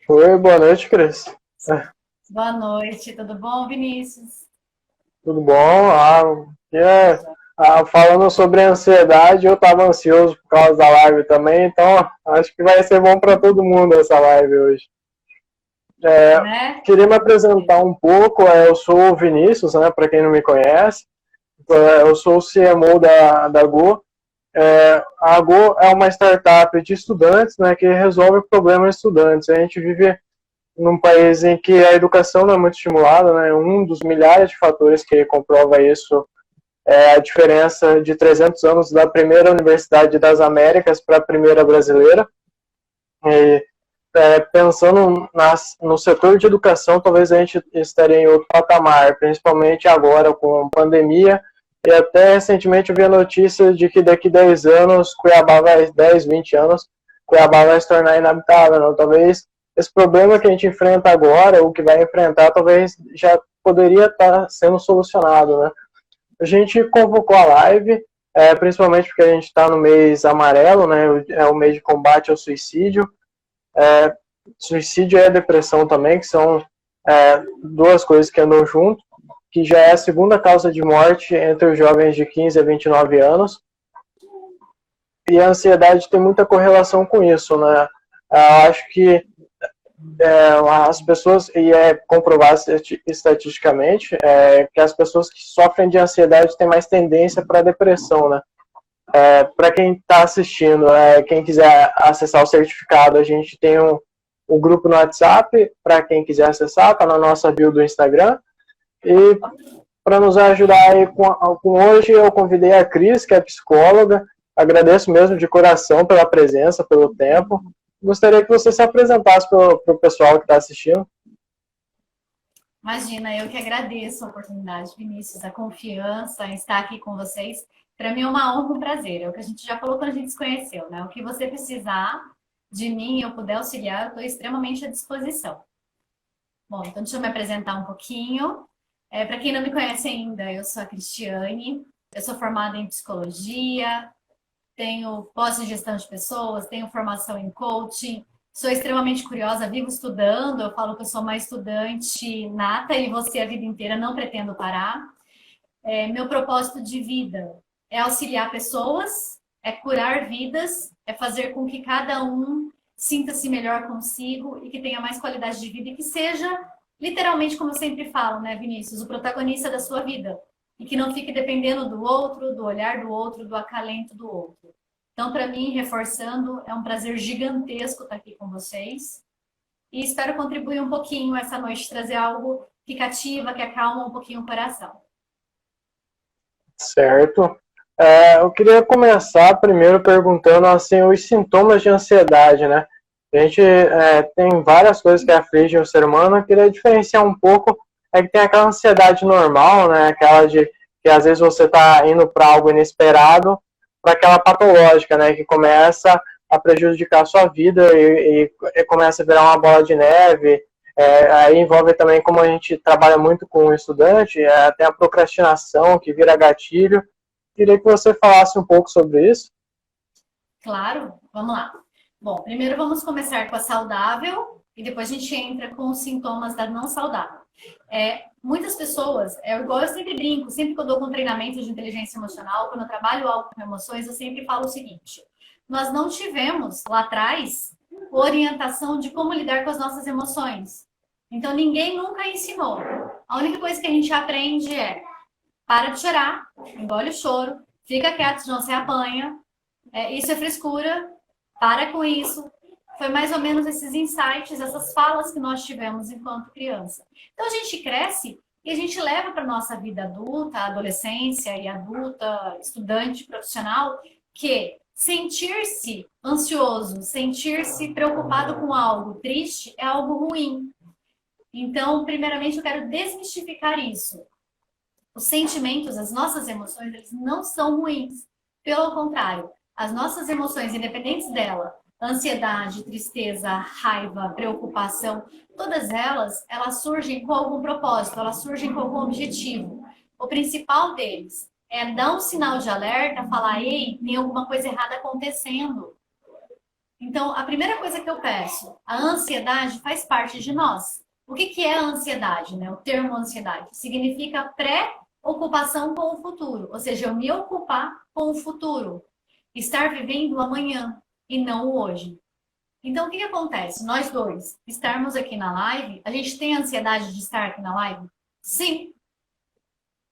Oi, boa noite, Cris. Boa noite, tudo bom, Vinícius? Tudo bom? É, falando sobre ansiedade, eu estava ansioso por causa da live também, então acho que vai ser bom para todo mundo essa live hoje. Né? Queria me apresentar um pouco, eu sou o Vinícius, né, para quem não me conhece. Eu sou o CMO da Go. A Go é uma startup de estudantes, né, que resolve problemas de estudantes. A gente vive num país em que a educação não é muito estimulada, né? Um dos milhares de fatores que comprova isso é a diferença de 300 anos da primeira Universidade das Américas para a primeira brasileira. E, pensando no setor de educação, talvez a gente estaria em outro patamar, principalmente agora com a pandemia. E até recentemente eu vi a notícia de que daqui a 10 anos, Cuiabá vai, 10, 20 anos, Cuiabá vai se tornar inabitável. Não? Talvez esse problema que a gente enfrenta agora, ou que vai enfrentar, talvez já poderia estar sendo solucionado. Né? A gente convocou a live, principalmente porque a gente está no mês amarelo, né? É o mês de combate ao suicídio. Suicídio e a depressão também, que são duas coisas que andam junto, que já é a segunda causa de morte entre os jovens de 15 a 29 anos. E a ansiedade tem muita correlação com isso, né? Eu acho que as pessoas, e é comprovado estatisticamente, que as pessoas que sofrem de ansiedade têm mais tendência para depressão, né? Para quem está assistindo, quem quiser acessar o certificado, a gente tem um grupo no WhatsApp, para quem quiser acessar, está na nossa bio do Instagram. E para nos ajudar aí com hoje, eu convidei a Cris, que é psicóloga. Agradeço mesmo de coração pela presença, pelo tempo. Gostaria que você se apresentasse para o pessoal que está assistindo. Imagina, eu que agradeço a oportunidade, Vinícius, a confiança em estar aqui com vocês. Para mim é uma honra, um prazer. É o que a gente já falou quando a gente se conheceu, né? O que você precisar de mim e eu puder auxiliar, eu estou extremamente à disposição. Bom, então deixa eu me apresentar um pouquinho. Para quem não me conhece ainda, eu sou a Cristiane, eu sou formada em psicologia, tenho pós em gestão de pessoas, tenho formação em coaching, sou extremamente curiosa, vivo estudando, eu falo que eu sou uma estudante nata e você a vida inteira, não pretendo parar. Meu propósito de vida é auxiliar pessoas, é curar vidas, é fazer com que cada um sinta-se melhor consigo e que tenha mais qualidade de vida e que seja, literalmente, como eu sempre falo, né, Vinícius, o protagonista da sua vida. E que não fique dependendo do outro, do olhar do outro, do acalento do outro. Então, para mim, reforçando, é um prazer gigantesco estar aqui com vocês. E espero contribuir um pouquinho essa noite, trazer algo que cativa, que acalma um pouquinho o coração. Certo. Eu queria começar primeiro perguntando assim, os sintomas de ansiedade, né? A gente tem várias coisas que afligem o ser humano. Eu queria diferenciar um pouco. É que tem aquela ansiedade normal, né? Aquela de que às vezes você está indo para algo inesperado, para aquela patológica, né? Que começa a prejudicar a sua vida e começa a virar uma bola de neve. Aí envolve também, como a gente trabalha muito com o estudante, tem a procrastinação que vira gatilho. Queria que você falasse um pouco sobre isso. Claro, vamos lá. Bom, primeiro vamos começar com a saudável e depois a gente entra com os sintomas da não saudável. Muitas pessoas, igual eu sempre brinco, sempre que eu dou com treinamento de inteligência emocional, quando eu trabalho algo com emoções, eu sempre falo o seguinte: nós não tivemos lá atrás orientação de como lidar com as nossas emoções. Então ninguém nunca ensinou. A única coisa que a gente aprende é para de chorar, engole o choro, fica quieto, senão você apanha, isso é frescura, para com isso. Foi mais ou menos esses insights, essas falas que nós tivemos enquanto criança. Então a gente cresce e a gente leva para a nossa vida adulta, adolescência e adulta, estudante, profissional, que sentir-se ansioso, sentir-se preocupado com algo triste é algo ruim. Então, primeiramente, eu quero desmistificar isso. Os sentimentos, as nossas emoções, eles não são ruins. Pelo contrário, as nossas emoções, independentes dela, ansiedade, tristeza, raiva, preocupação, todas elas surgem com algum propósito, elas surgem com algum objetivo. O principal deles é dar um sinal de alerta, falar, ei, tem alguma coisa errada acontecendo. Então, a primeira coisa que eu peço, a ansiedade faz parte de nós. O que que é a ansiedade, né? O termo ansiedade significa pré-ocupação com o futuro, ou seja, eu me ocupar com o futuro, estar vivendo o amanhã e não o hoje. Então, o que que acontece? Nós dois estarmos aqui na live, a gente tem ansiedade de estar aqui na live? Sim,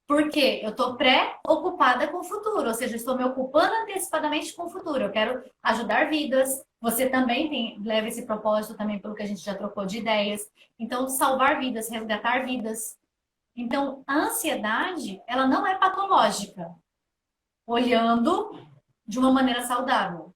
porque eu estou pré-ocupada com o futuro, ou seja, eu estou me ocupando antecipadamente com o futuro. Eu quero ajudar vidas. Você também leva esse propósito também pelo que a gente já trocou de ideias. Então, salvar vidas, resgatar vidas. Então, a ansiedade, ela não é patológica, olhando de uma maneira saudável.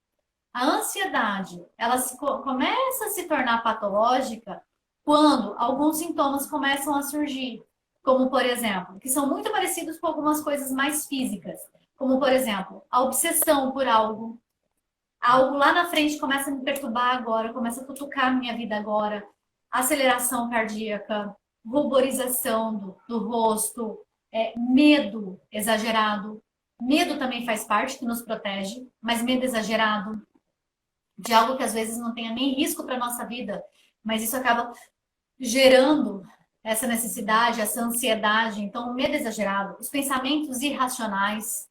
A ansiedade, ela começa a se tornar patológica quando alguns sintomas começam a surgir, como por exemplo, que são muito parecidos com algumas coisas mais físicas, como por exemplo, a obsessão por algo. Algo lá na frente começa a me perturbar agora, começa a cutucar a minha vida agora. Aceleração cardíaca, ruborização do rosto, medo exagerado. Medo também faz parte, que nos protege, mas medo exagerado de algo que às vezes não tenha nem risco para a nossa vida, mas isso acaba gerando essa necessidade, essa ansiedade. Então, o medo exagerado, os pensamentos irracionais.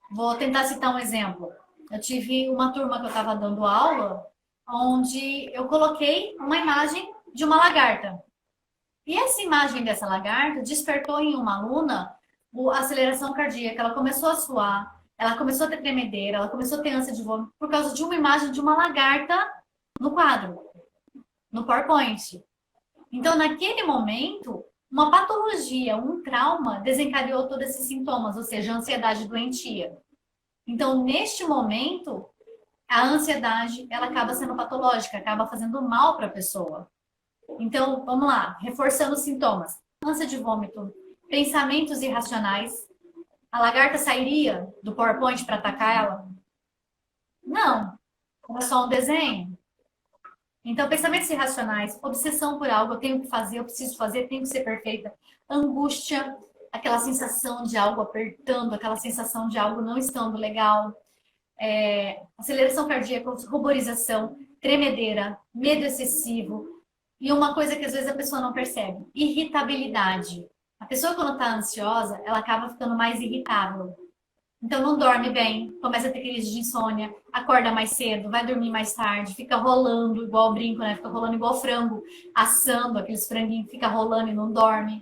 Vou tentar citar um exemplo. Eu tive uma turma que eu estava dando aula, onde eu coloquei uma imagem de uma lagarta. E essa imagem dessa lagarta despertou em uma aluna a aceleração cardíaca. Ela começou a suar, ela começou a ter tremedeira, ela começou a ter ânsia de vômito por causa de uma imagem de uma lagarta no quadro, no PowerPoint. Então, naquele momento, uma patologia, um trauma desencadeou todos esses sintomas, ou seja, a ansiedade doentia. Então, neste momento, a ansiedade, ela acaba sendo patológica, acaba fazendo mal para a pessoa. Então, vamos lá, reforçando os sintomas. Ânsia de vômito, pensamentos irracionais. A lagarta sairia do PowerPoint para atacar ela? Não, é só um desenho. Então, pensamentos irracionais, obsessão por algo, eu tenho que fazer, eu preciso fazer, tenho que ser perfeita. Angústia, aquela sensação de algo apertando, aquela sensação de algo não estando legal. Aceleração cardíaca, ruborização, tremedeira, medo excessivo. E uma coisa que às vezes a pessoa não percebe, irritabilidade. A pessoa quando está ansiosa, ela acaba ficando mais irritável. Então não dorme bem, começa a ter crise de insônia, acorda mais cedo, vai dormir mais tarde, fica rolando igual brinco, né? Fica rolando igual frango, assando aqueles franguinhos, fica rolando e não dorme.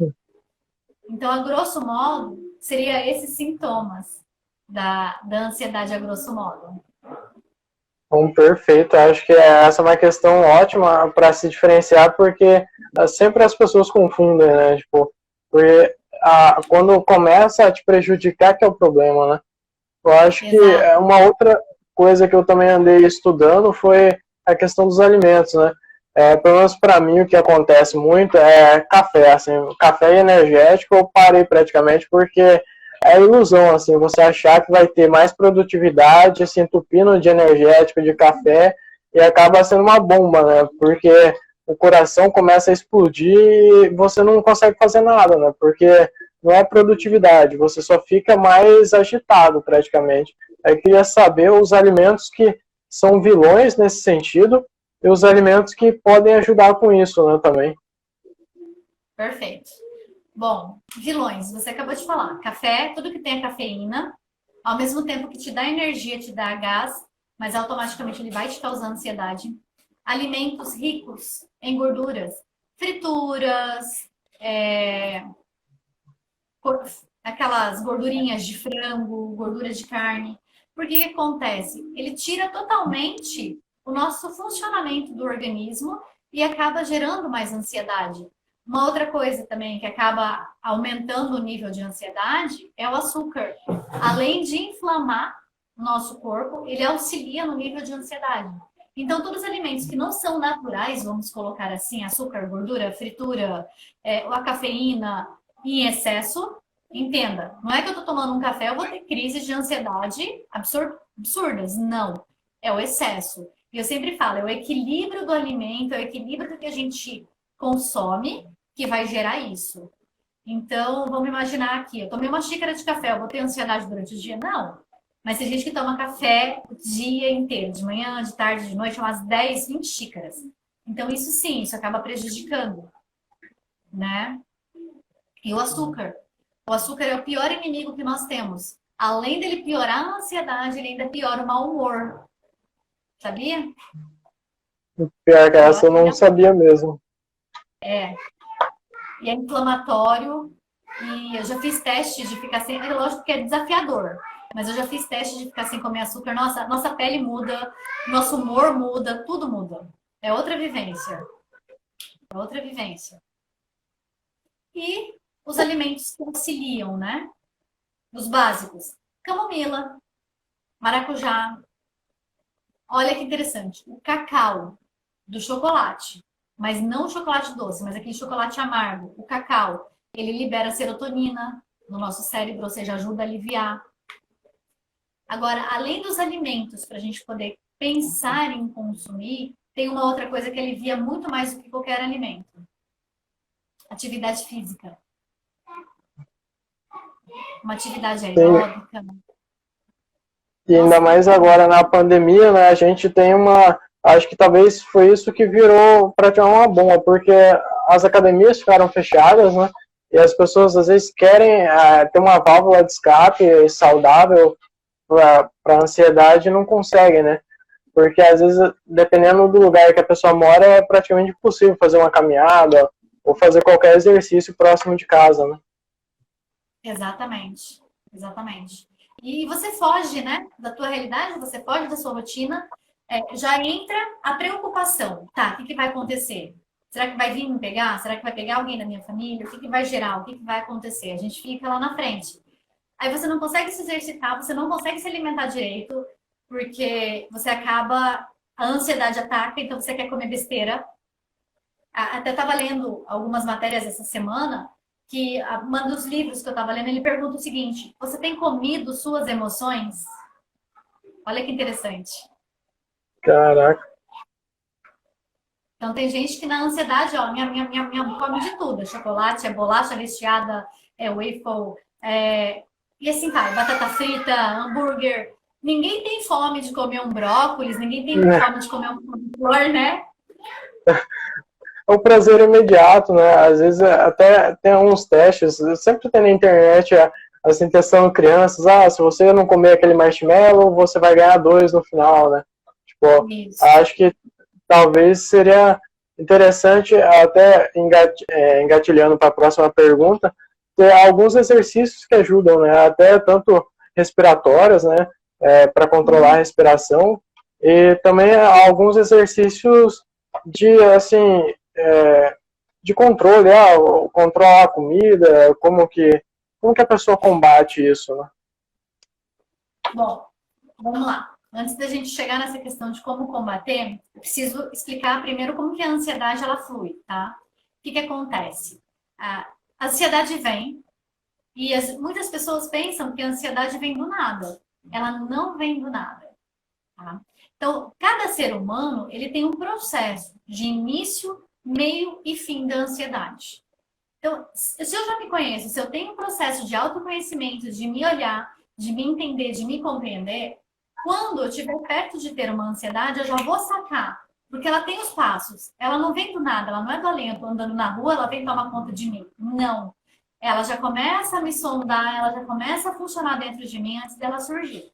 Então, a grosso modo, seria esses sintomas da ansiedade a grosso modo. Bom, perfeito. Acho que essa é uma questão ótima para se diferenciar, porque sempre as pessoas confundem, né? Tipo, porque quando começa a te prejudicar que é o problema, né? Eu acho que uma outra coisa que eu também andei estudando foi a questão dos alimentos, né? Pelo menos para mim o que acontece muito é café, assim, café energético eu parei praticamente porque é ilusão, assim, você achar que vai ter mais produtividade se entupindo de energético, de café, e acaba sendo uma bomba, né? Porque o coração começa a explodir e você não consegue fazer nada, né? Porque não é produtividade, você só fica mais agitado praticamente. Eu queria saber os alimentos que são vilões nesse sentido e os alimentos que podem ajudar com isso, né, também. Perfeito. Bom, vilões, você acabou de falar. Café, tudo que tem a cafeína, ao mesmo tempo que te dá energia, te dá gás, mas automaticamente ele vai te causar ansiedade. Alimentos ricos em gorduras, frituras, aquelas gordurinhas de frango, gordura de carne. Por que que acontece? Ele tira totalmente o nosso funcionamento do organismo e acaba gerando mais ansiedade. Uma outra coisa também que acaba aumentando o nível de ansiedade é o açúcar. Além de inflamar o nosso corpo, ele auxilia no nível de ansiedade. Então, todos os alimentos que não são naturais, vamos colocar assim, açúcar, gordura, fritura, a cafeína em excesso, entenda, não é que eu estou tomando um café, eu vou ter crises de ansiedade absurdas. Não, é o excesso. E eu sempre falo, é o equilíbrio do alimento, é o equilíbrio do que a gente consome que vai gerar isso. Então, vamos imaginar aqui, eu tomei uma xícara de café, eu vou ter ansiedade durante o dia? Não. Mas tem gente que toma café o dia inteiro, de manhã, de tarde, de noite, umas 10, 20 xícaras. Então, isso sim, isso acaba prejudicando, né? E o açúcar. O açúcar é o pior inimigo que nós temos. Além dele piorar a ansiedade, ele ainda piora o mau humor. Sabia? Pior que Piora essa eu não sabia mesmo. É. E é inflamatório. E eu já fiz teste de ficar sem. É lógico que é desafiador. Mas eu já fiz teste de ficar sem comer açúcar. Nossa pele muda, nosso humor muda, tudo muda. É outra vivência. É outra vivência. E os alimentos que auxiliam, né? Os básicos. Camomila, maracujá. Olha que interessante. O cacau do chocolate. Mas não o chocolate doce, mas aquele chocolate amargo. O cacau, ele libera serotonina no nosso cérebro, ou seja, ajuda a aliviar. Agora, além dos alimentos, para a gente poder pensar em consumir, tem uma outra coisa que alivia muito mais do que qualquer alimento. Atividade física. Uma atividade Sim. aeróbica. E ainda mais agora na pandemia, né? A gente tem uma. Acho que talvez foi isso que virou praticamente uma bomba, porque as academias ficaram fechadas, né? E as pessoas às vezes querem ter uma válvula de escape saudável para a ansiedade e não conseguem, né? Porque às vezes, dependendo do lugar que a pessoa mora, é praticamente impossível fazer uma caminhada ou fazer qualquer exercício próximo de casa, né? Exatamente. Exatamente. E você foge, né, da tua realidade, você foge da sua rotina, já entra a preocupação. Tá, o que vai acontecer? Será que vai vir me pegar? Será que vai pegar alguém da minha família? O que vai gerar? O que vai acontecer? A gente fica lá na frente. Aí você não consegue se exercitar, você não consegue se alimentar direito, porque você acaba, a ansiedade ataca, então você quer comer besteira. Até estava lendo algumas matérias essa semana, que um dos livros que eu estava lendo, ele pergunta o seguinte: você tem comido suas emoções? Olha que interessante. Caraca. Então tem gente que na ansiedade, ó, minha come de tudo. É chocolate, é bolacha recheada, é waffle, e assim vai, batata frita, hambúrguer. Ninguém tem fome de comer um brócolis, ninguém tem fome de comer um flor, né? É o prazer imediato, né? Às vezes até tem uns testes, sempre tem na internet assim, testando crianças, se você não comer aquele marshmallow, você vai ganhar 2 no final, né? Tipo, Isso. acho que talvez seria interessante, até engatilhando para a próxima pergunta, ter alguns exercícios que ajudam, né? Até tanto respiratórios, né? Para controlar a respiração, e também alguns exercícios de, assim, de controle, controlar a comida, como que a pessoa combate isso, né? Bom, vamos lá. Antes da gente chegar nessa questão de como combater, eu preciso explicar primeiro como que a ansiedade ela flui, tá? O que acontece? A ansiedade vem e muitas pessoas pensam que a ansiedade vem do nada. Ela não vem do nada, tá? Então, cada ser humano, ele tem um processo de início, meio e fim da ansiedade. Então, se eu já me conheço, se eu tenho um processo de autoconhecimento, de me olhar, de me entender, de me compreender, quando eu estiver perto de ter uma ansiedade, eu já vou sacar. Porque ela tem os passos. Ela não vem do nada, ela não é do alento. Andando na rua, ela vem tomar conta de mim. Não. Ela já começa a me sondar, ela já começa a funcionar dentro de mim antes dela surgir.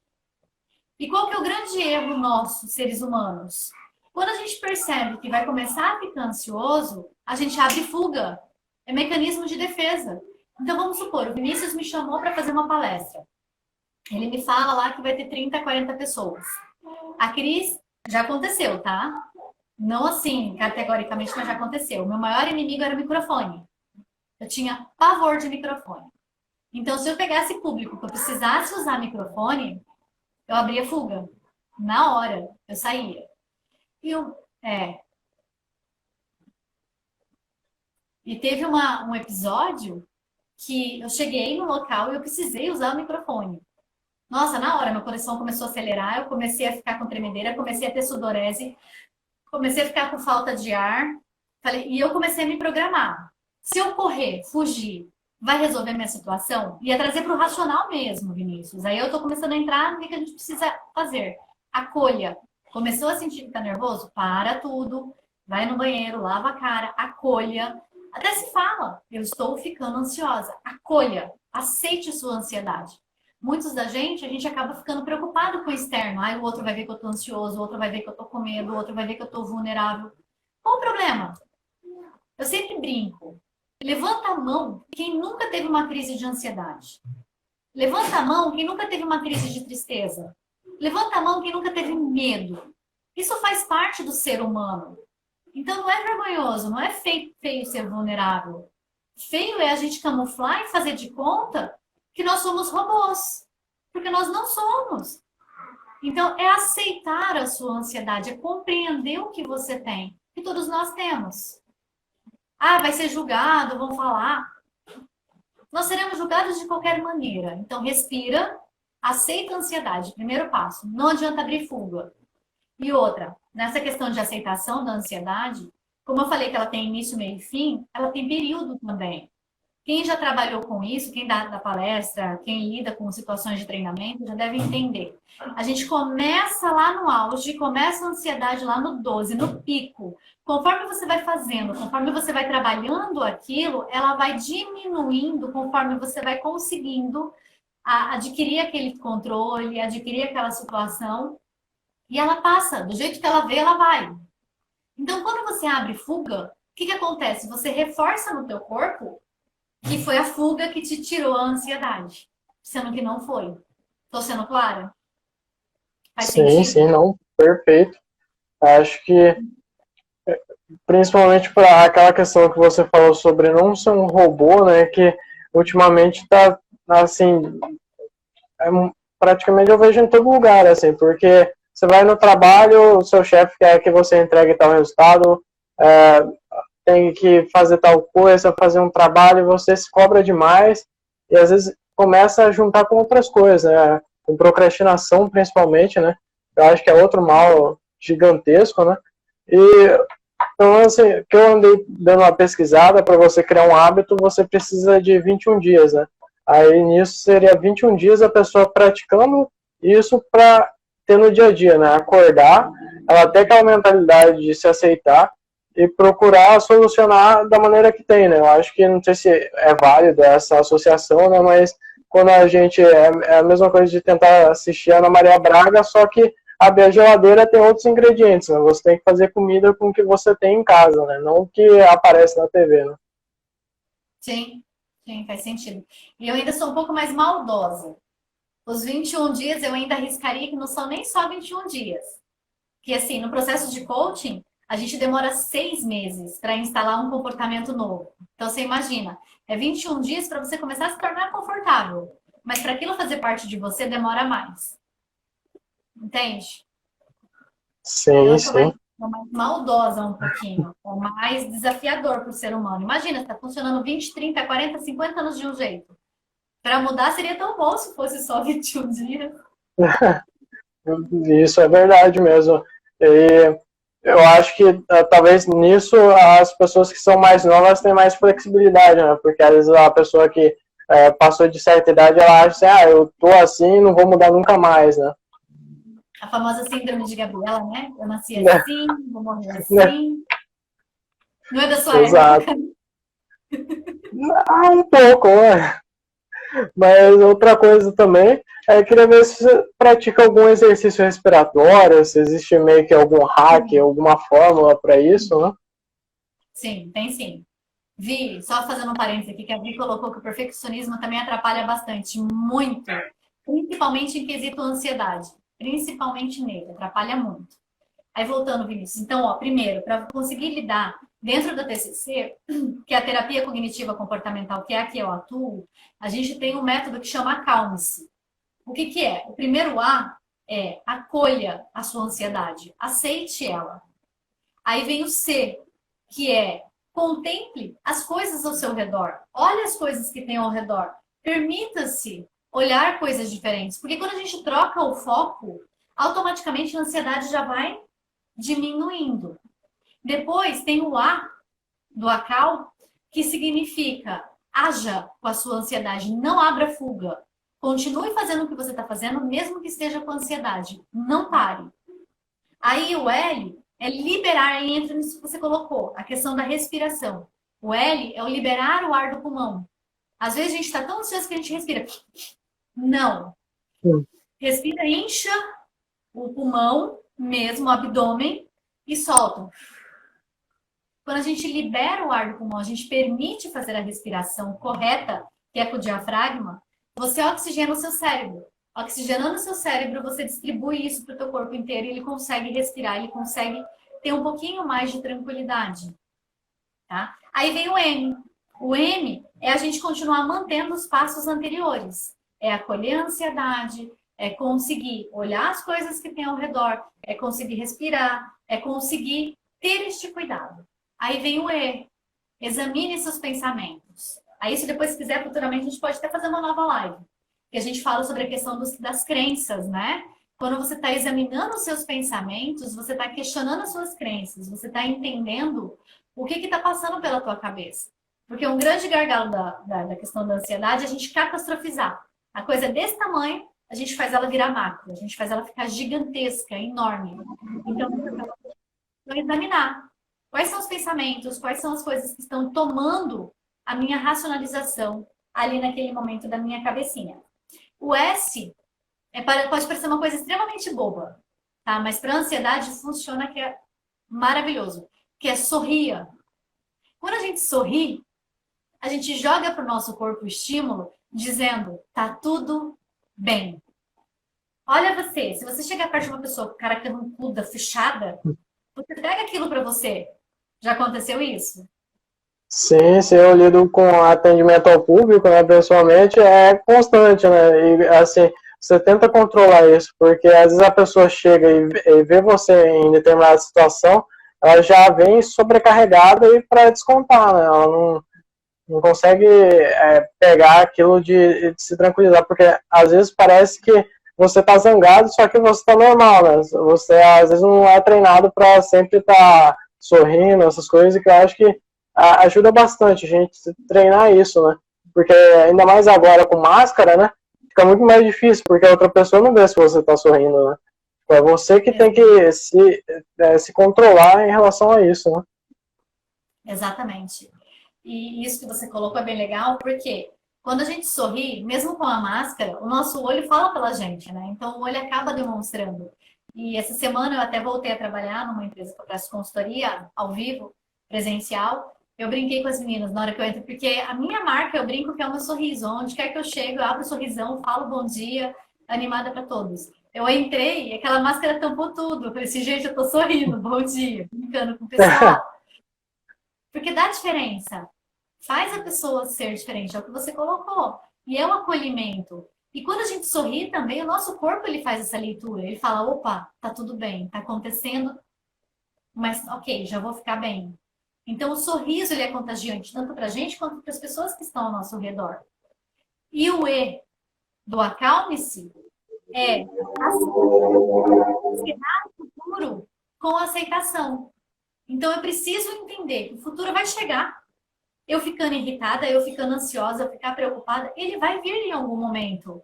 E qual que é o grande erro nosso, seres humanos? Quando a gente percebe que vai começar a ficar ansioso, a gente abre fuga. É mecanismo de defesa. Então, vamos supor, o Vinícius me chamou para fazer uma palestra. Ele me fala lá que vai ter 30, 40 pessoas. A Cris, já aconteceu, tá? Não assim, categoricamente, mas já aconteceu. O meu maior inimigo era o microfone. Eu tinha pavor de microfone. Então, se eu pegasse público que eu precisasse usar microfone, eu abria fuga. Na hora, eu saía. E teve um episódio que eu cheguei no local e eu precisei usar o microfone. Nossa, na hora, meu coração começou a acelerar, eu comecei a ficar com tremedeira, comecei a ter sudorese, comecei a ficar com falta de ar. E eu comecei a me programar. Se eu correr, fugir vai resolver minha situação? E é trazer para o racional mesmo, Vinícius. Aí eu estou começando a entrar no que a gente precisa fazer. Acolha. Começou a sentir que está nervoso? Para tudo. Vai no banheiro, lava a cara, acolha. Até se fala, eu estou ficando ansiosa. Acolha. Aceite sua ansiedade. Muitos da gente, a gente acaba ficando preocupado com o externo. Ai, o outro vai ver que eu estou ansioso, o outro vai ver que eu estou com medo, o outro vai ver que eu estou vulnerável. Qual o problema? Eu sempre brinco. Levanta a mão quem nunca teve uma crise de ansiedade. Levanta a mão quem nunca teve uma crise de tristeza. Levanta a mão quem nunca teve medo. Isso faz parte do ser humano. Então não é vergonhoso, não é feio ser vulnerável. Feio é a gente camuflar e fazer de conta que nós somos robôs. Porque nós não somos. Então é aceitar a sua ansiedade, é compreender o que você tem. Que todos nós temos. Ah, vai ser julgado, vão falar. Nós seremos julgados de qualquer maneira. Então, respira, aceita a ansiedade. Primeiro passo. Não adianta abrir fuga. E outra, nessa questão de aceitação da ansiedade, como eu falei que ela tem início, meio e fim, ela tem período também. Quem já trabalhou com isso, quem dá palestra, quem lida com situações de treinamento, já deve entender. A gente começa lá no auge, começa a ansiedade lá no 12, no pico. Conforme você vai fazendo, conforme você vai trabalhando aquilo, ela vai diminuindo conforme você vai conseguindo adquirir aquele controle, adquirir aquela situação. E ela passa, do jeito que ela vê, ela vai. Então, quando você abre fuga, o que acontece? Você reforça no teu corpo que foi a fuga que te tirou a ansiedade, sendo que não foi. Estou sendo clara? Faz sentido? Sim, não, perfeito. Acho que, principalmente para aquela questão que você falou sobre não ser um robô, né, que ultimamente está, assim, praticamente eu vejo em todo lugar, assim, porque você vai no trabalho, o seu chefe quer que você entregue tal resultado, tem que fazer tal coisa, fazer um trabalho, você se cobra demais e às vezes começa a juntar com outras coisas, né? Com procrastinação principalmente, né? Eu acho que é outro mal gigantesco, né? E então, assim, que eu andei dando uma pesquisada, para você criar um hábito, você precisa de 21 dias, né? Aí nisso seria 21 dias a pessoa praticando isso para ter no dia a dia, né? Acordar, ela ter aquela mentalidade de se aceitar e procurar solucionar da maneira que tem, né? Eu acho que, não sei se é válido essa associação, né? Mas quando a gente, é a mesma coisa de tentar assistir a Ana Maria Braga, só que abrir a geladeira tem outros ingredientes, né? Você tem que fazer comida com o que você tem em casa, né? Não o que aparece na TV, né? Sim, faz sentido. E eu ainda sou um pouco mais maldosa. Os 21 dias eu ainda arriscaria que não são nem só 21 dias. Que assim, no processo de coaching, a gente demora 6 meses para instalar um comportamento novo. Então você imagina, é 21 dias para você começar a se tornar confortável. Mas para aquilo fazer parte de você, demora mais. Entende? Sim. Eu sou mais maldosa um pouquinho. É mais desafiador para o ser humano. Imagina, você está funcionando 20, 30, 40, 50 anos de um jeito. Para mudar seria tão bom se fosse só 21 dias. Isso é verdade mesmo. E eu acho que talvez nisso as pessoas que são mais novas têm mais flexibilidade, né? Porque às vezes a pessoa que passou de certa idade, ela acha assim, eu tô assim, não vou mudar nunca mais, né? A famosa síndrome de Gabriela, né? Eu nasci assim, vou morrer assim. Não é da sua Exato. época? Um pouco, né? Mas outra coisa também, queria ver se você pratica algum exercício respiratório, se existe meio que algum hack, alguma fórmula para isso, né? Sim, tem sim. Vi, só fazendo um parênteses aqui, que a Vi colocou que o perfeccionismo também atrapalha bastante, muito. Principalmente em quesito ansiedade. Principalmente nele, atrapalha muito. Aí voltando, Vinícius. Então, ó, primeiro, para conseguir lidar dentro da TCC, que é a terapia cognitiva comportamental, que é a que eu atuo, a gente tem um método que chama Acalme-se. O que que é? O primeiro A é acolha a sua ansiedade, aceite ela. Aí vem o C, que é contemple as coisas ao seu redor. Olhe as coisas que tem ao redor. Permita-se olhar coisas diferentes. Porque quando a gente troca o foco, automaticamente a ansiedade já vai diminuindo. Depois tem o A do ACAL, que significa haja com a sua ansiedade, não abra fuga. Continue fazendo o que você está fazendo, mesmo que esteja com ansiedade. Não pare. Aí o L é liberar, aí entra nisso que você colocou, a questão da respiração. O L é o liberar o ar do pulmão. Às vezes a gente está tão ansioso que a gente respira. Não. Respira, incha o pulmão, mesmo o abdômen, e solta. Quando a gente libera o ar do pulmão, a gente permite fazer a respiração correta, que é com o diafragma, você oxigena o seu cérebro. Oxigenando o seu cérebro, você distribui isso para o teu corpo inteiro e ele consegue respirar, ele consegue ter um pouquinho mais de tranquilidade. Tá? Aí vem o M. O M é a gente continuar mantendo os passos anteriores. É acolher a ansiedade, é conseguir olhar as coisas que tem ao redor, é conseguir respirar, é conseguir ter este cuidado. Aí vem o E. Examine seus pensamentos. Aí, se depois quiser, futuramente, a gente pode até fazer uma nova live. Que a gente fala sobre a questão das crenças, né? Quando você está examinando os seus pensamentos, você está questionando as suas crenças, você está entendendo o que está passando pela tua cabeça. Porque um grande gargalo da questão da ansiedade é a gente catastrofizar. A coisa é desse tamanho, a gente faz ela virar macro, a gente faz ela ficar gigantesca, enorme. Então, vou examinar quais são os pensamentos, quais são as coisas que estão tomando a minha racionalização ali naquele momento da minha cabecinha. O S pode parecer uma coisa extremamente boba, tá? Mas para a ansiedade funciona, que é maravilhoso, que é sorria. Quando a gente sorri, a gente joga para o nosso corpo o estímulo dizendo, tá tudo bem. Olha você, se você chegar perto de uma pessoa com cara carrancuda, fechada, você pega aquilo para você. Já aconteceu isso? Sim, eu lido com atendimento ao público, né, pessoalmente, é constante, né, e assim, você tenta controlar isso, porque às vezes a pessoa chega e vê você em determinada situação, ela já vem sobrecarregada e para descontar, né, ela não consegue pegar aquilo de se tranquilizar, porque às vezes parece que você tá zangado, só que você tá normal, né, você às vezes não é treinado para sempre estar sorrindo, essas coisas, que eu acho que ajuda bastante a gente treinar isso, né? Porque ainda mais agora com máscara, né? Fica muito mais difícil, porque a outra pessoa não vê se você tá sorrindo, né? É você que tem que se controlar em relação a isso, né? Exatamente. E isso que você colocou é bem legal, porque quando a gente sorri, mesmo com a máscara, o nosso olho fala pela gente, né? Então o olho acaba demonstrando. E essa semana eu até voltei a trabalhar numa empresa que eu presto consultoria ao vivo, presencial. Eu brinquei com as meninas na hora que eu entro, porque a minha marca, eu brinco que é o meu sorriso. Onde quer que eu chego, eu abro o sorrisão, falo bom dia, animada para todos. Eu entrei e aquela máscara tampou tudo. Eu falei assim, gente, eu tô sorrindo, bom dia, brincando com o pessoal. Porque dá diferença. Faz a pessoa ser diferente, é o que você colocou. E é um acolhimento. E quando a gente sorri também, o nosso corpo ele faz essa leitura. Ele fala, opa, tá tudo bem, tá acontecendo, mas ok, já vou ficar bem. Então, o sorriso ele é contagiante, tanto para a gente quanto para as pessoas que estão ao nosso redor. E o E do acalme-se é aceitar o futuro com aceitação. Então, eu preciso entender que o futuro vai chegar. Eu ficando irritada, eu ficando ansiosa, eu ficar preocupada, ele vai vir em algum momento.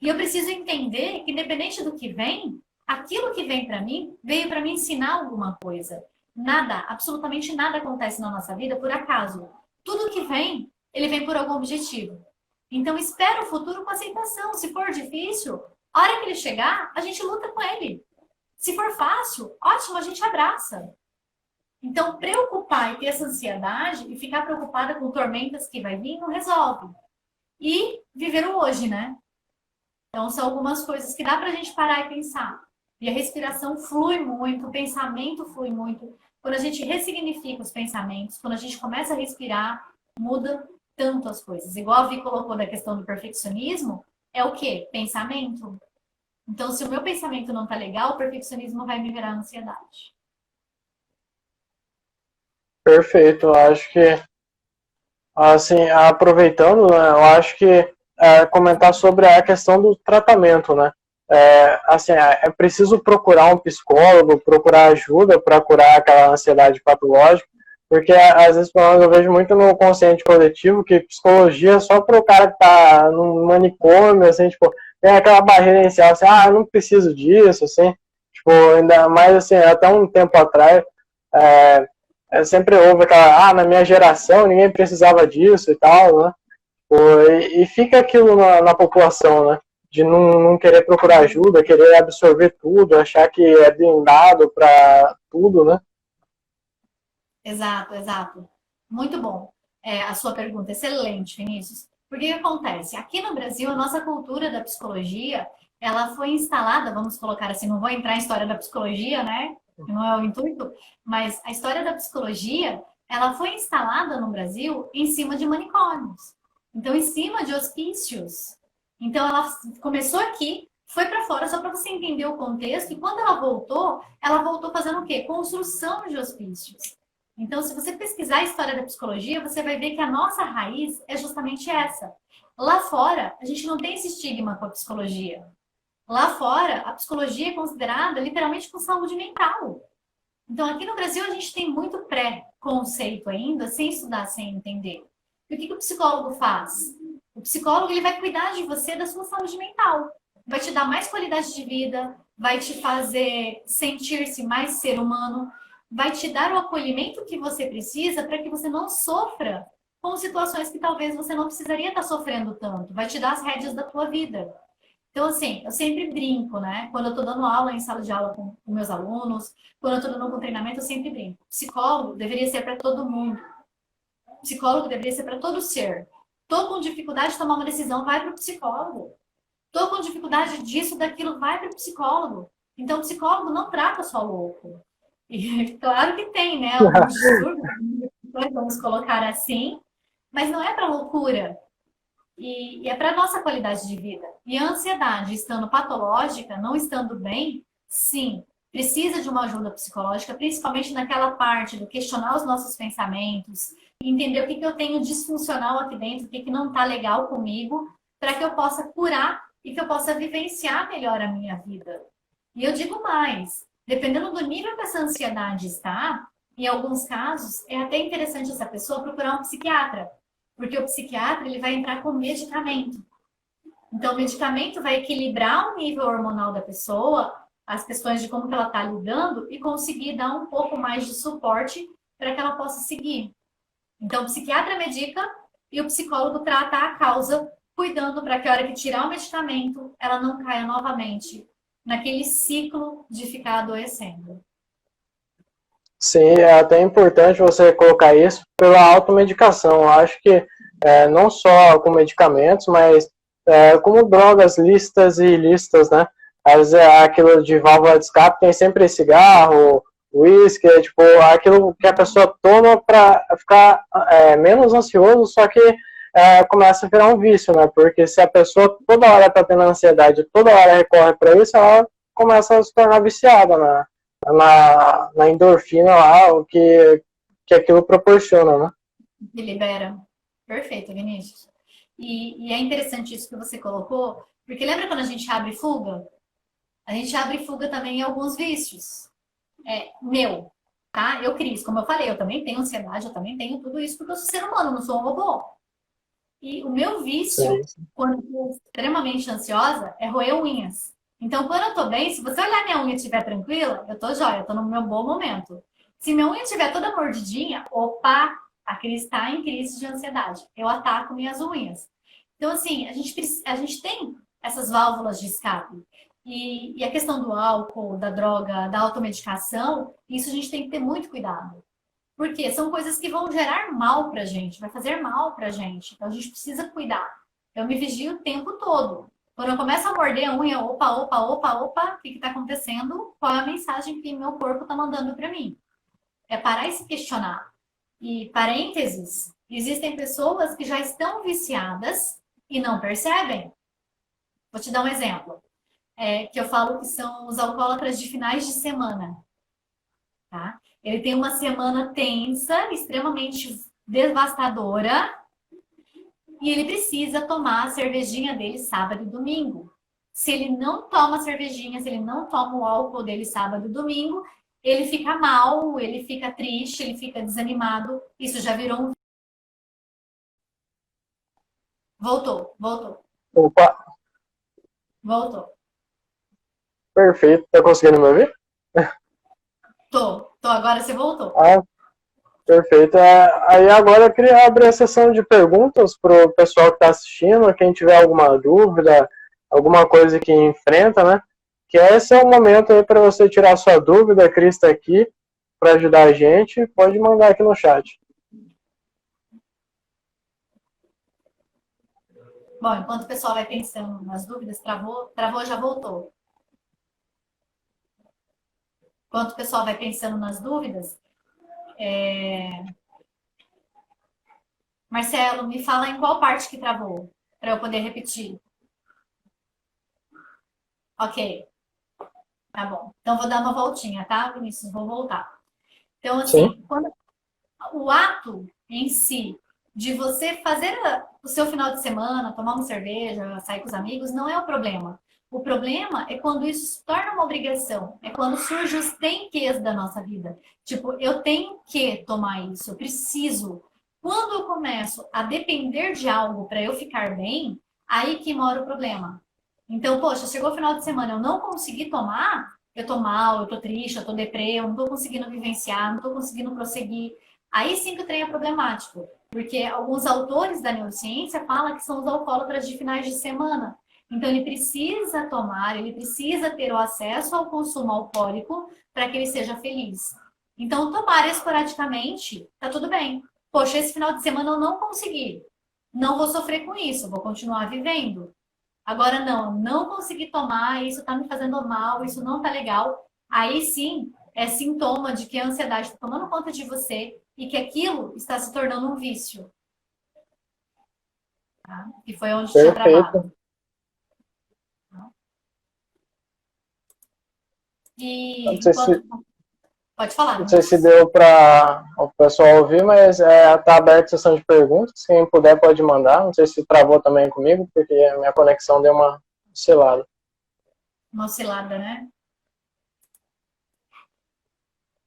E eu preciso entender que, independente do que vem, aquilo que vem para mim, veio para me ensinar alguma coisa. Nada, absolutamente nada acontece na nossa vida por acaso. Tudo que vem, ele vem por algum objetivo. Então, espera o futuro com aceitação. Se for difícil, a hora que ele chegar, a gente luta com ele. Se for fácil, ótimo, a gente abraça. Então, preocupar e ter essa ansiedade e ficar preocupada com tormentas que vai vir, não resolve. E viver o hoje, né? Então, são algumas coisas que dá pra gente parar e pensar. E a respiração flui muito, o pensamento flui muito. Quando a gente ressignifica os pensamentos, quando a gente começa a respirar, muda tanto as coisas. Igual a Vi colocou da questão do perfeccionismo, é o quê? Pensamento. Então, se o meu pensamento não tá legal, o perfeccionismo vai me virar ansiedade. Perfeito, eu acho que, assim, aproveitando, né, eu acho que comentar sobre a questão do tratamento, né? Assim, é preciso procurar um psicólogo, procurar ajuda para curar aquela ansiedade patológica, Porque às vezes pelo menos, eu vejo muito no consciente coletivo que psicologia é só para o cara que tá num manicômio, assim, tipo, tem aquela barreira inicial, assim, eu não preciso disso, assim, tipo, ainda mais assim, até um tempo atrás, sempre houve aquela, na minha geração ninguém precisava disso e tal, né? Pô, e fica aquilo na população, né? De não querer procurar ajuda, querer absorver tudo, achar que é blindado para tudo, né? Exato, exato. Muito bom. A sua pergunta, excelente, Vinícius. Porque o que acontece? Aqui no Brasil, a nossa cultura da psicologia, ela foi instalada, vamos colocar assim, não vou entrar em história da psicologia, né? Não é o intuito, mas a história da psicologia, ela foi instalada no Brasil em cima de manicômios. Então, em cima de hospícios. Então, ela começou aqui, foi para fora, só para você entender o contexto, e quando ela voltou fazendo o quê? Construção de hospícios. Então, se você pesquisar a história da psicologia, você vai ver que a nossa raiz é justamente essa. Lá fora, a gente não tem esse estigma com a psicologia. Lá fora, a psicologia é considerada literalmente com saúde mental. Então, aqui no Brasil, a gente tem muito pré-conceito ainda, sem estudar, sem entender. E o que o psicólogo faz? O psicólogo ele vai cuidar de você, da sua saúde mental. Vai te dar mais qualidade de vida, vai te fazer sentir-se mais ser humano, vai te dar o acolhimento que você precisa para que você não sofra com situações que talvez você não precisaria estar sofrendo tanto. Vai te dar as rédeas da tua vida. Então, assim, eu sempre brinco, né? Quando eu estou dando aula em sala de aula com meus alunos, quando eu estou dando algum treinamento, eu sempre brinco. Psicólogo deveria ser para todo mundo. Psicólogo deveria ser para todo ser. Estou com dificuldade de tomar uma decisão, vai para o psicólogo. Estou com dificuldade disso, daquilo, vai para o psicólogo. Então, o psicólogo não trata só louco. E claro que tem, né? Alguns distúrbios, vamos colocar assim, mas não é para loucura. E é para nossa qualidade de vida. E a ansiedade, estando patológica, não estando bem, sim, precisa de uma ajuda psicológica, principalmente naquela parte do questionar os nossos pensamentos, entender o que eu tenho disfuncional aqui dentro, o que não está legal comigo, para que eu possa curar e que eu possa vivenciar melhor a minha vida. E eu digo mais, dependendo do nível que essa ansiedade está, em alguns casos, é até interessante essa pessoa procurar um psiquiatra, porque o psiquiatra ele vai entrar com medicamento. Então, o medicamento vai equilibrar o nível hormonal da pessoa, as questões de como que ela está lidando e conseguir dar um pouco mais de suporte para que ela possa seguir. Então, o psiquiatra medica e o psicólogo trata a causa, cuidando para que a hora que tirar o medicamento, ela não caia novamente naquele ciclo de ficar adoecendo. Sim, é até importante você colocar isso pela automedicação. Eu acho que não só com medicamentos, mas como drogas listas e ilícitas, né? Às vezes aquilo de válvula de escape tem sempre cigarro, uísque, tipo, aquilo que a pessoa toma para ficar menos ansioso, só que começa a virar um vício, né? Porque se a pessoa toda hora está tendo ansiedade, toda hora recorre para isso, ela começa a se tornar viciada, né? Na endorfina lá, o que aquilo proporciona, né? Que libera. Perfeito, Vinícius. E é interessante isso que você colocou, porque lembra quando a gente abre fuga? A gente abre fuga também em alguns vícios. Tá? Eu, Cris, como eu falei, eu também tenho ansiedade, eu também tenho tudo isso, porque eu sou ser humano, não sou um robô. E o meu vício, quando eu estou extremamente ansiosa, é roer unhas. Então, quando eu tô bem, se você olhar minha unha e estiver tranquila, eu tô jóia, eu tô no meu bom momento. Se minha unha estiver toda mordidinha, opa, a Cris está em crise de ansiedade. Eu ataco minhas unhas. Então, assim, a gente tem essas válvulas de escape. E a questão do álcool, da droga, da automedicação, isso a gente tem que ter muito cuidado. Porque são coisas que vão gerar mal pra gente, vai fazer mal pra gente. Então a gente precisa cuidar. Eu me vigio o tempo todo. Quando eu começo a morder a unha, opa, opa, opa, opa, o que está acontecendo? Qual é a mensagem que meu corpo está mandando para mim? É parar e se questionar. E, parênteses, existem pessoas que já estão viciadas e não percebem. Vou te dar um exemplo. Que eu falo que são os alcoólatras de finais de semana. Tá? Ele tem uma semana tensa, extremamente devastadora, e ele precisa tomar a cervejinha dele sábado e domingo. Se ele não toma a cervejinha, se ele não toma o álcool dele sábado e domingo, ele fica mal, ele fica triste, ele fica desanimado. Isso já virou um... Voltou, voltou, Opa, voltou. perfeito. Tá conseguindo me ouvir? Tô, agora você voltou. Ah, perfeito. Aí agora eu queria abrir a sessão de perguntas para o pessoal que está assistindo, quem tiver alguma dúvida, alguma coisa que enfrenta, né? Que esse é o momento aí para você tirar sua dúvida. A Cris está aqui para ajudar a gente. Pode mandar aqui no chat. Bom, enquanto o pessoal vai pensando nas dúvidas, travou, já voltou. Enquanto o pessoal vai pensando nas dúvidas, Marcelo, me fala em qual parte que travou, para eu poder repetir. Ok, tá bom. Então, vou dar uma voltinha, tá, Vinícius? Vou voltar. Então, Sim, assim, o ato em si de você fazer o seu final de semana, tomar uma cerveja, sair com os amigos, não é o problema. O problema é quando isso se torna uma obrigação. É quando surgem os tem quês da nossa vida. Tipo, eu tenho que tomar isso, eu preciso. Quando eu começo a depender de algo para eu ficar bem, aí que mora o problema. Então, poxa, chegou o final de semana, eu não consegui tomar, eu tô mal, eu tô triste, eu tô deprê, eu não tô conseguindo vivenciar, não tô conseguindo prosseguir. Aí sim que o trem é problemático, porque alguns autores da neurociência falam que são os alcoólatras de finais de semana. Então ele precisa tomar, ele precisa ter o acesso ao consumo alcoólico para que ele seja feliz. Então tomar esporadicamente, tá tudo bem. Poxa, esse final de semana eu não consegui. Não vou sofrer com isso, vou continuar vivendo. Agora não consegui tomar, isso tá me fazendo mal, isso não tá legal. Aí sim é sintoma de que a ansiedade está tomando conta de você e que aquilo está se tornando um vício. Tá? E foi onde tinha perfeito. travado. E Não sei enquanto. se, Pode falar, não sei se Vinícius. deu para o pessoal ouvir, mas tá aberta a sessão de perguntas. Quem puder pode mandar. Não sei se travou também comigo, porque a minha conexão deu uma oscilada. Uma oscilada, né?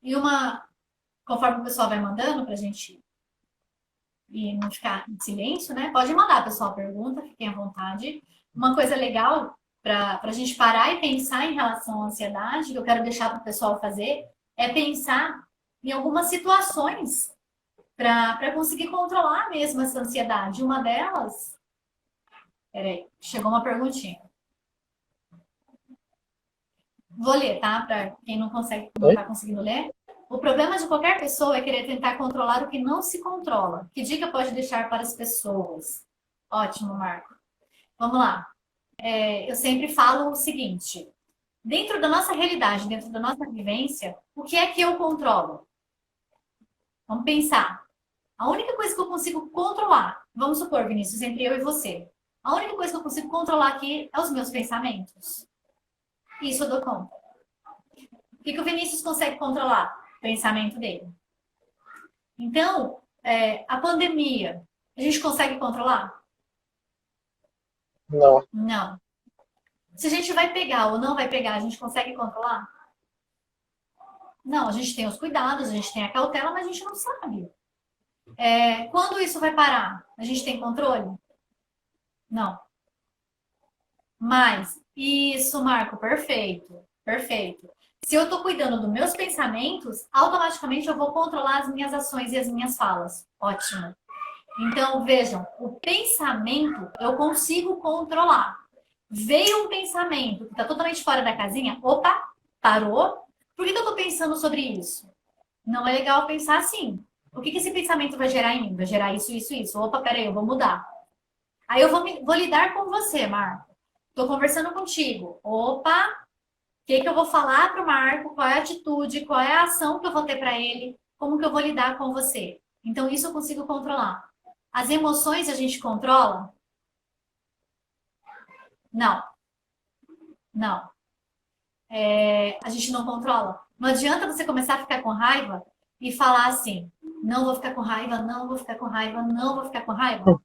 E uma. Conforme o pessoal vai mandando para a gente e não ficar em silêncio, né? Pode mandar, pessoal, pergunta, fiquem à vontade. Uma coisa legal para a gente parar e pensar em relação à ansiedade, que eu quero deixar para o pessoal fazer, é pensar em algumas situações para conseguir controlar mesmo essa ansiedade. Uma delas. Peraí, chegou uma perguntinha. Vou ler, tá? Para quem não consegue, não Oi? está conseguindo ler. O problema de qualquer pessoa é querer tentar controlar o que não se controla. Que dica pode deixar para as pessoas? Ótimo, Marco. Vamos lá. Eu sempre falo o seguinte: dentro da nossa realidade, dentro da nossa vivência, o que é que eu controlo? Vamos pensar. A única coisa que eu consigo controlar, vamos supor, Vinícius, entre eu e você, a única coisa que eu consigo controlar aqui é os meus pensamentos. Isso eu dou conta. O que o Vinícius consegue controlar? O pensamento dele. Então, a pandemia, a gente consegue controlar? Não. Não. Se a gente vai pegar ou não vai pegar, a gente consegue controlar? Não, a gente tem os cuidados, a gente tem a cautela, mas a gente não sabe. Quando isso vai parar? A gente tem controle? Não. Mas, isso, Marco, perfeito. Perfeito. Se eu estou cuidando dos meus pensamentos, automaticamente eu vou controlar as minhas ações e as minhas falas. Ótimo. Então, vejam, o pensamento eu consigo controlar. Veio um pensamento que está totalmente fora da casinha, opa, parou. Por que eu estou pensando sobre isso? Não é legal pensar assim. O que esse pensamento vai gerar em mim? Vai gerar isso, isso, isso. Opa, peraí, eu vou mudar. Aí eu vou lidar com você, Marco. Estou conversando contigo. Opa, o que eu vou falar para o Marco? Qual é a atitude? Qual é a ação que eu vou ter para ele? Como que eu vou lidar com você? Então, isso eu consigo controlar. As emoções a gente controla? Não, não. A gente não controla. Não adianta você começar a ficar com raiva e falar assim: não vou ficar com raiva, não vou ficar com raiva, não vou ficar com raiva.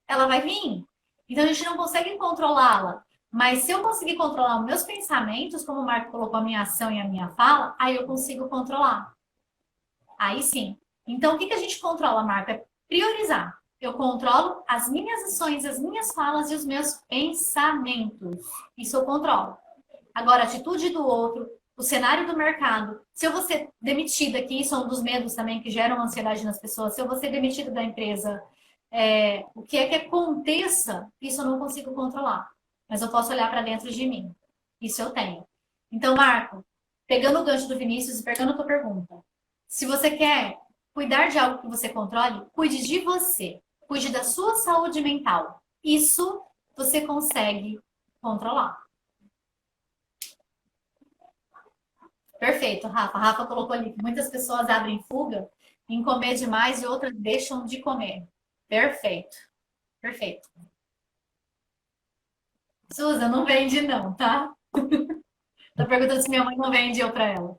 Ela vai vir. Então a gente não consegue controlá-la. Mas se eu conseguir controlar os meus pensamentos, como o Marco colocou, a minha ação e a minha fala, aí eu consigo controlar. Aí sim. Então, o que a gente controla, Marco? É priorizar. Eu controlo as minhas ações, as minhas falas e os meus pensamentos. Isso eu controlo. Agora, a atitude do outro, o cenário do mercado. Se eu vou ser demitida, que isso é um dos medos também que geram ansiedade nas pessoas, se eu vou ser demitida da empresa, o que é que aconteça, isso eu não consigo controlar. Mas eu posso olhar para dentro de mim. Isso eu tenho. Então, Marco, pegando o gancho do Vinícius e pegando a tua pergunta, se você quer cuidar de algo que você controle, cuide de você. Cuide da sua saúde mental. Isso você consegue controlar. Perfeito, Rafa. Rafa colocou ali que muitas pessoas abrem fuga em comer demais e outras deixam de comer. Perfeito. Perfeito. Suza, não vende não, tá? Tá perguntando se minha mãe não vende eu pra ela.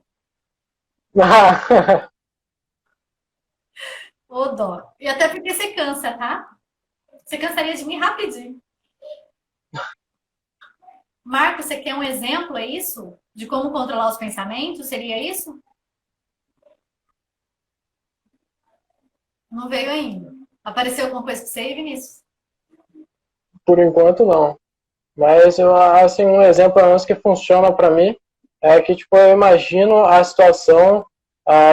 Ô, dó. E até porque você cansa, tá? Você cansaria de mim rapidinho. Marco, você quer um exemplo, é isso? De como controlar os pensamentos? Seria isso? Não veio ainda. Apareceu alguma coisa com você aí, Vinícius? Por enquanto, não. Mas, assim, um exemplo pelo menos que funciona para mim é que, tipo, eu imagino a situação,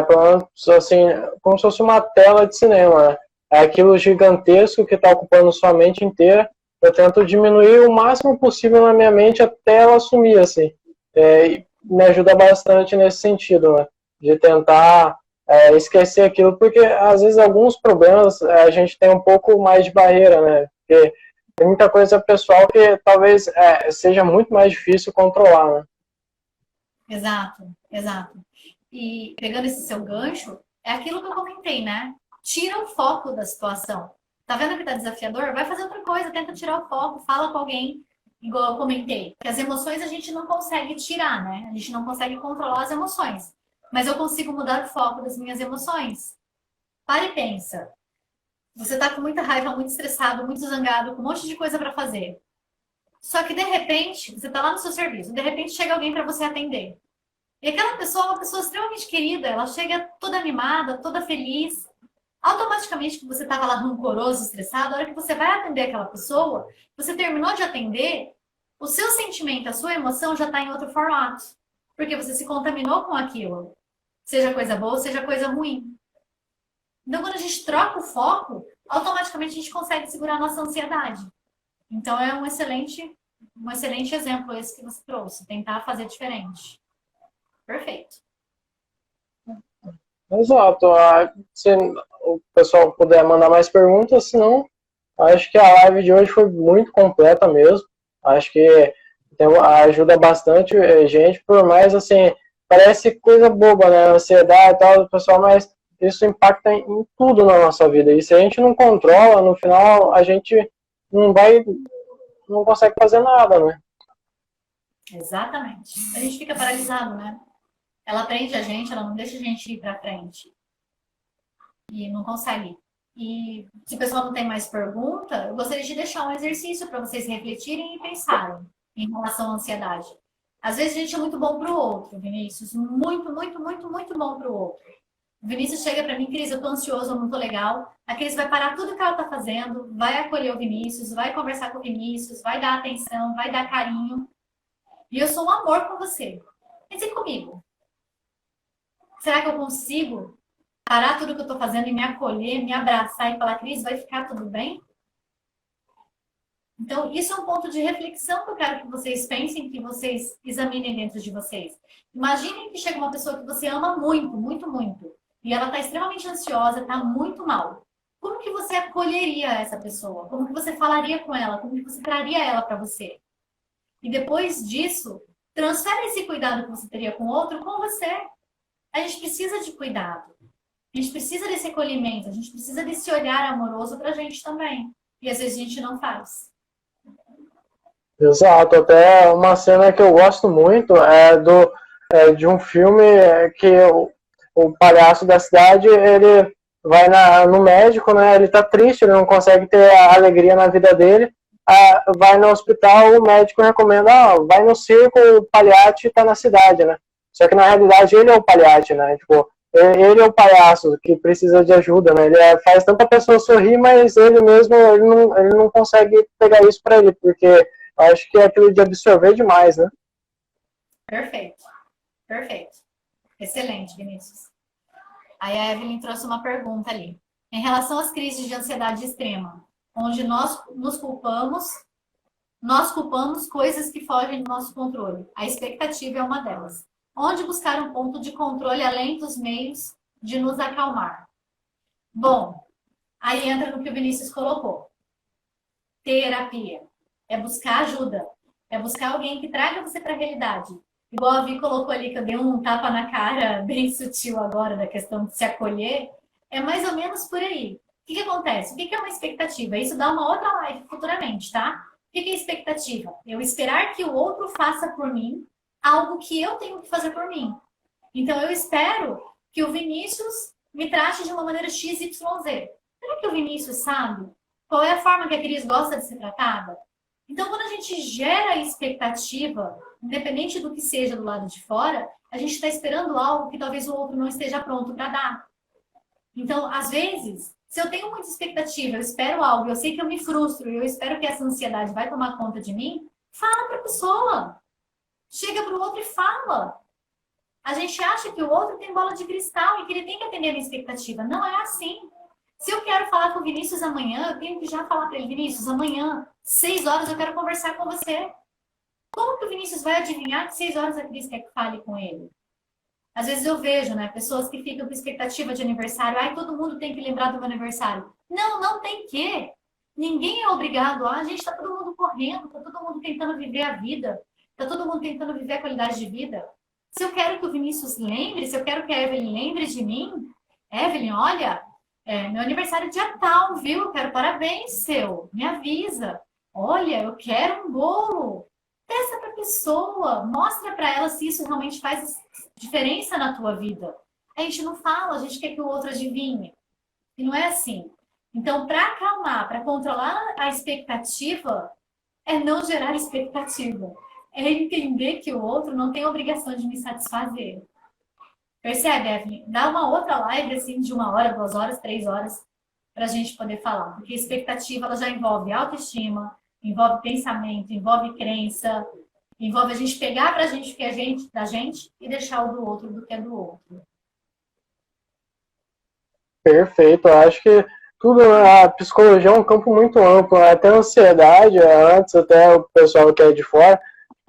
pelo menos, assim, como se fosse uma tela de cinema, né? É aquilo gigantesco que está ocupando sua mente inteira. Eu tento diminuir o máximo possível na minha mente até ela sumir, assim. E me ajuda bastante nesse sentido, né? De tentar esquecer aquilo, porque às vezes alguns problemas a gente tem um pouco mais de barreira, né? Porque tem muita coisa pessoal que talvez seja muito mais difícil controlar, né? Exato, exato. E pegando esse seu gancho, é aquilo que eu comentei, né? Tira o foco da situação. Tá vendo que tá desafiador? Vai fazer outra coisa, tenta tirar o foco, fala com alguém, igual eu comentei. Que as emoções a gente não consegue tirar, né? A gente não consegue controlar as emoções. Mas eu consigo mudar o foco das minhas emoções. Para e pensa. Você tá com muita raiva, muito estressado, muito zangado, com um monte de coisa para fazer. Só que de repente, você tá lá no seu serviço, de repente chega alguém para você atender. E aquela pessoa é uma pessoa extremamente querida, ela chega toda animada, toda feliz. Automaticamente que você estava lá rancoroso, estressado, a hora que você vai atender aquela pessoa, você terminou de atender, o seu sentimento, a sua emoção já está em outro formato. Porque você se contaminou com aquilo. Seja coisa boa, seja coisa ruim. Então, quando a gente troca o foco, automaticamente a gente consegue segurar a nossa ansiedade. Então, é um excelente exemplo esse que você trouxe. Tentar fazer diferente. Perfeito. Exato. Se o pessoal puder mandar mais perguntas, senão acho que a live de hoje foi muito completa mesmo. Acho que ajuda bastante gente, por mais assim, parece coisa boba, né? Ansiedade e tal do pessoal, mas isso impacta em tudo na nossa vida. E se a gente não controla, no final a gente não consegue fazer nada, né? Exatamente. A gente fica paralisado, né? Ela prende a gente, ela não deixa a gente ir para frente. E não consegue. E se o pessoal não tem mais pergunta, eu gostaria de deixar um exercício para vocês refletirem e pensarem em relação à ansiedade. Às vezes a gente é muito bom para o outro, Vinícius. Muito, muito, muito, muito bom para o outro. O Vinícius chega para mim, Cris, eu tô ansioso, não tô legal. A Cris vai parar tudo que ela tá fazendo, vai acolher o Vinícius, vai conversar com o Vinícius, vai dar atenção, vai dar carinho. E eu sou um amor com você. Pense comigo. Será que eu consigo parar tudo que eu tô fazendo e me acolher, me abraçar e falar, Cris, vai ficar tudo bem? Então, isso é um ponto de reflexão que eu quero que vocês pensem, que vocês examinem dentro de vocês. Imaginem que chega uma pessoa que você ama muito, muito, muito, e ela está extremamente ansiosa, está muito mal. Como que você acolheria essa pessoa? Como que você falaria com ela? Como que você traria ela para você? E depois disso, transfere esse cuidado que você teria com o outro com você. A gente precisa de cuidado. A gente precisa desse acolhimento. A gente precisa desse olhar amoroso para a gente também. E às vezes a gente não faz. Exato, até uma cena que eu gosto muito de um filme que o palhaço da cidade, ele vai no médico, né, ele tá triste, ele não consegue ter a alegria na vida dele, vai no hospital, o médico recomenda, vai no circo, o palhate está na cidade, né? Só que na realidade ele é o palhate, né? Tipo, ele é o palhaço que precisa de ajuda, né? Ele faz tanta pessoa sorrir, mas ele mesmo ele não consegue pegar isso para ele, porque eu acho que é aquilo de absorver demais, né? Perfeito, perfeito. Excelente, Vinícius. Aí a Evelyn trouxe uma pergunta ali. Em relação às crises de ansiedade extrema, onde nós culpamos coisas que fogem do nosso controle. A expectativa é uma delas. Onde buscar um ponto de controle além dos meios de nos acalmar? Bom, aí entra no que o Vinícius colocou. Terapia. É buscar ajuda. É buscar alguém que traga você para a realidade. Igual a Vi colocou ali, que eu dei um tapa na cara bem sutil agora da questão de se acolher. É mais ou menos por aí. O que acontece? O que é uma expectativa? Isso dá uma outra live futuramente, tá? O que é expectativa? Eu esperar que o outro faça por mim algo que eu tenho que fazer por mim. Então, eu espero que o Vinícius me trate de uma maneira XYZ. Será que o Vinícius sabe qual é a forma que a Cris gosta de ser tratada? Então, quando a gente gera expectativa, independente do que seja do lado de fora, a gente está esperando algo que talvez o outro não esteja pronto para dar. Então, às vezes, se eu tenho muita expectativa, eu espero algo, eu sei que eu me frustro, eu espero que essa ansiedade vai tomar conta de mim, fala para a pessoa. Chega para o outro e fala. A gente acha que o outro tem bola de cristal e que ele tem que atender a minha expectativa. Não é assim. Se eu quero falar com o Vinícius amanhã, eu tenho que já falar para ele, Vinícius, amanhã, 6 horas, eu quero conversar com você. Como que o Vinícius vai adivinhar que 6 horas a Cris quer que fale com ele? Às vezes eu vejo, né, pessoas que ficam com expectativa de aniversário. Ai, todo mundo tem que lembrar do meu aniversário. Não, não tem que. Ninguém é obrigado. A gente está todo mundo correndo, está todo mundo tentando viver a vida. Está todo mundo tentando viver a qualidade de vida. Se eu quero que o Vinícius lembre, se eu quero que a Evelyn lembre de mim, Evelyn, olha, meu aniversário é dia tal, viu? Eu quero parabéns seu. Me avisa. Olha, eu quero um bolo. Peça para a pessoa, mostra para ela se isso realmente faz diferença na tua vida. A gente não fala, a gente quer que o outro adivinhe. E não é assim. Então, para acalmar, para controlar a expectativa, é não gerar expectativa. É entender que o outro não tem obrigação de me satisfazer. Percebe, Evelyn? Dá uma outra live assim de 1 hora, 2 horas, 3 horas para a gente poder falar. Porque a expectativa ela já envolve autoestima, envolve pensamento, envolve crença, envolve a gente pegar pra gente o que é da gente e deixar o do outro do que é do outro. Perfeito, eu acho que tudo, a psicologia é um campo muito amplo, né? Até a ansiedade, antes até o pessoal que é de fora,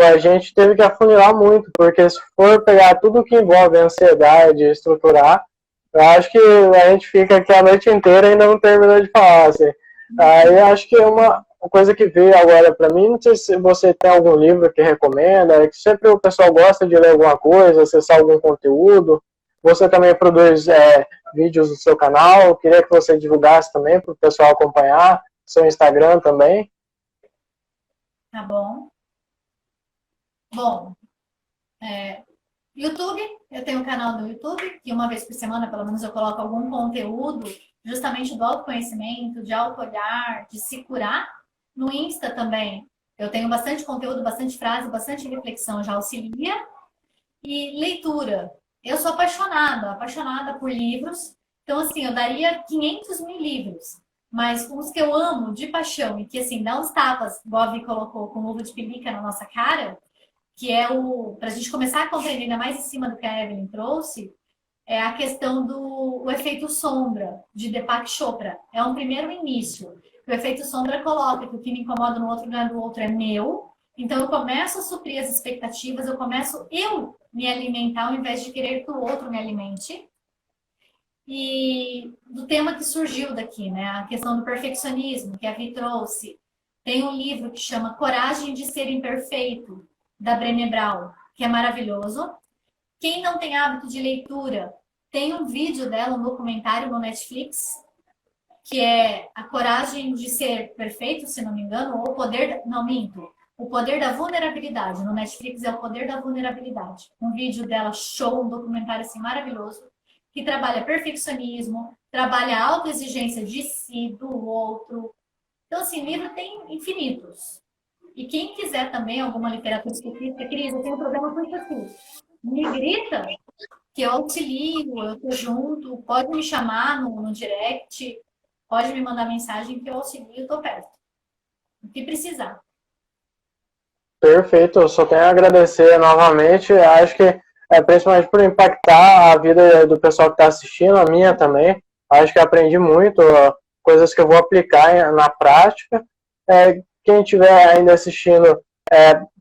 a gente teve que afunilar muito, porque se for pegar tudo que envolve ansiedade, estruturar, eu acho que a gente fica aqui a noite inteira e ainda não terminou de falar, assim. Aí eu acho que é uma coisa que veio agora para mim, não sei se você tem algum livro que recomenda, é que sempre o pessoal gosta de ler alguma coisa, acessar algum conteúdo. Você também produz vídeos no seu canal, queria que você divulgasse também para o pessoal acompanhar, seu Instagram também. Tá bom. Bom, YouTube, eu tenho um canal no YouTube, que uma vez por semana, pelo menos, eu coloco algum conteúdo justamente do autoconhecimento, de auto-olhar, de se curar. No Insta também, eu tenho bastante conteúdo, bastante frase, bastante reflexão, já auxilia. E leitura. Eu sou apaixonada por livros. Então, assim, eu daria 500 mil livros. Mas os que eu amo de paixão e que, assim, dá uns tapas, igual a Vi colocou com luva de pelica na nossa cara, que é para a gente começar a compreender ainda mais em cima do que a Evelyn trouxe, é a questão do efeito sombra, de Deepak Chopra. É um primeiro início. O efeito sombra coloca que o que me incomoda no outro não é do outro, é meu. Então, eu começo a suprir as expectativas, eu começo me alimentar ao invés de querer que o outro me alimente. E do tema que surgiu daqui, né? A questão do perfeccionismo, que a Vi trouxe. Tem um livro que chama Coragem de Ser Imperfeito, da Brené Brown, que é maravilhoso. Quem não tem hábito de leitura, tem um vídeo dela, um documentário no Netflix, que é A Coragem de Ser Perfeito, se não me engano, ou O Poder da Vulnerabilidade. No Netflix é O Poder da Vulnerabilidade. Um vídeo dela, show, um documentário assim maravilhoso, que trabalha perfeccionismo, trabalha a autoexigência de si, do outro. Então, assim, livro tem infinitos. E quem quiser também alguma literatura específica, Cris, eu tenho um problema com isso aqui. Me grita que eu auxilio, eu tô junto, pode me chamar no direct, pode me mandar mensagem que eu auxilio, eu tô perto. O que precisar. Perfeito, eu só tenho a agradecer novamente. Acho que principalmente por impactar a vida do pessoal que está assistindo, a minha também. Acho que aprendi muito, coisas que eu vou aplicar na prática. Quem estiver ainda assistindo,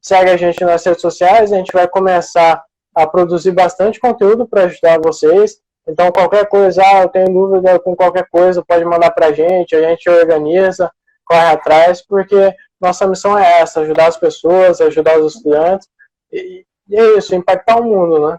segue a gente nas redes sociais. A gente vai começar a produzir bastante conteúdo para ajudar vocês. Então, qualquer coisa, eu tenho dúvida com qualquer coisa, pode mandar para a gente organiza, corre atrás, porque nossa missão é essa, ajudar as pessoas, ajudar os estudantes, e é isso, impactar o mundo, né?